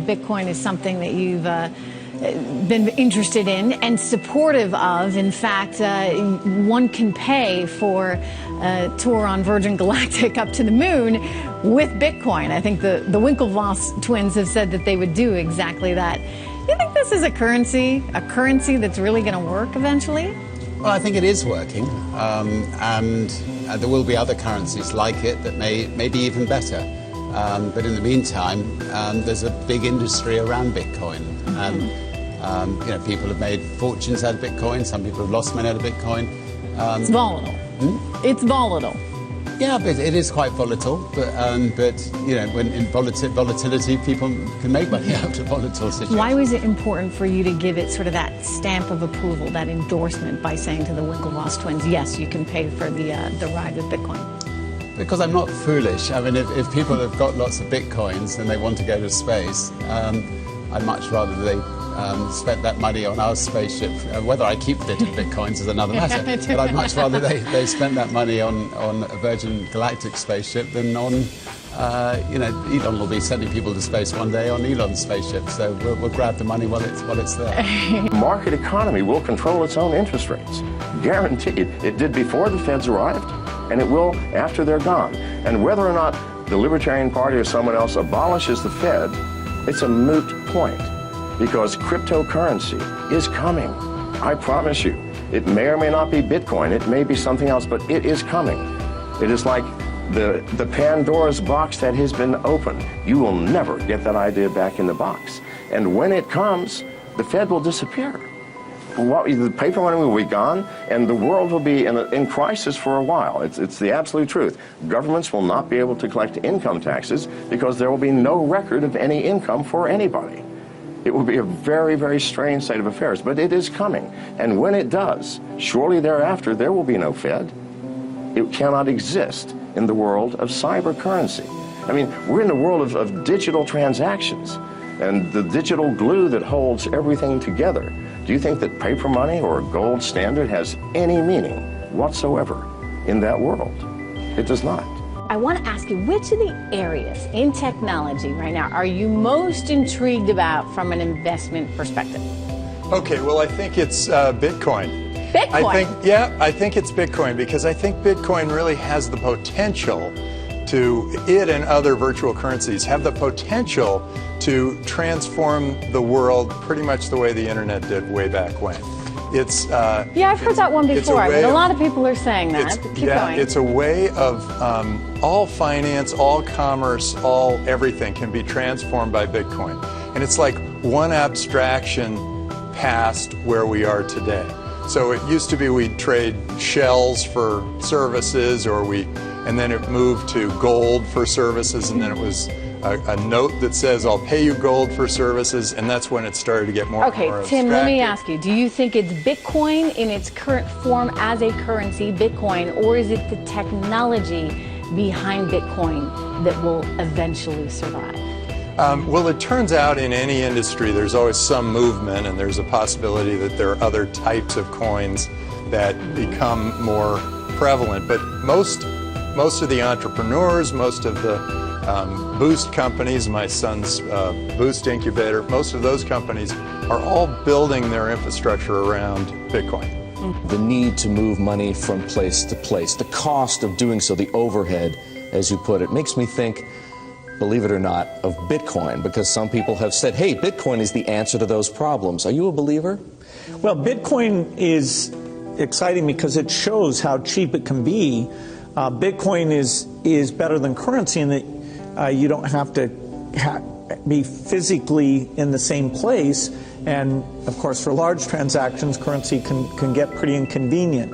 Bitcoin is something that you've been interested in and supportive of. In fact, one can pay for a tour on Virgin Galactic up to the moon with Bitcoin. I think the Winklevoss twins have said that they would do exactly that. Do you think this is a currency that's really going to work eventually? Well, I think it is working, and there will be other currencies like it that may be even better. But in the meantime, there's a big industry around Bitcoin. And people have made fortunes out of Bitcoin. Some people have lost money out of Bitcoin. It's volatile. It's volatile. Yeah, but it is quite volatile. But when in volatility, people can make money out of volatile situations. Why was it important for you to give it sort of that stamp of approval, that endorsement, by saying to the Winklevoss twins, yes, you can pay for the ride with Bitcoin? Because I'm not foolish. I mean, if people have got lots of Bitcoins and they want to go to space, I'd much rather they spent that money on our spaceship. Whether I keep it in Bitcoins is another matter. But I'd much rather they spent that money on a Virgin Galactic spaceship than on, Elon will be sending people to space one day on Elon's spaceship. So we'll grab the money while it's there. The market economy will control its own interest rates. Guaranteed. It did before the feds arrived, and it will after they're gone. And whether or not the Libertarian Party or someone else abolishes the Fed, it's a moot point. Because cryptocurrency is coming. I promise you. It may or may not be Bitcoin. It may be something else, but it is coming. It is like the Pandora's box that has been opened. You will never get that idea back in the box. And when it comes, the Fed will disappear. The paper money will be gone, and the world will be in crisis for a while. It's the absolute truth. Governments will not be able to collect income taxes because there will be no record of any income for anybody. It will be a very, very strange state of affairs, but it is coming. And when it does, shortly thereafter, there will be no Fed. It cannot exist in the world of cyber currency. I mean, we're in the world of digital transactions and the digital glue that holds everything together. Do you think that paper money or a gold standard has any meaning whatsoever in that world? It does not. I want to ask you, which of the areas in technology right now are you most intrigued about from an investment perspective? Okay, well, I think it's Bitcoin. Bitcoin? I think it's Bitcoin because I think Bitcoin really has the potential it and other virtual currencies have the potential to transform the world pretty much the way the internet did way back when. Yeah, I've heard that one before. A lot of people are saying that. Keep going. It's a way of all finance, all commerce, all everything can be transformed by Bitcoin. And it's like one abstraction past where we are today. So it used to be we'd trade shells for services, and then it moved to gold for services, and then it was a note that says, I'll pay you gold for services, and that's when it started to get more and more abstracted. Tim, let me ask you, do you think it's Bitcoin in its current form as a currency, Bitcoin, or is it the technology behind Bitcoin that will eventually survive? Well, it turns out in any industry there's always some movement, and there's a possibility that there are other types of coins that become more prevalent. But most of the entrepreneurs, most of the Boost companies, my son's Boost incubator, most of those companies are all building their infrastructure around Bitcoin. The need to move money from place to place, the cost of doing so, the overhead, as you put it, makes me think, believe it or not, of Bitcoin, because some people have said, hey, Bitcoin is the answer to those problems. Are you a believer? Well, Bitcoin is exciting because it shows how cheap it can be. Bitcoin is better than currency in that you don't have to be physically in the same place. And, of course, for large transactions, currency can get pretty inconvenient.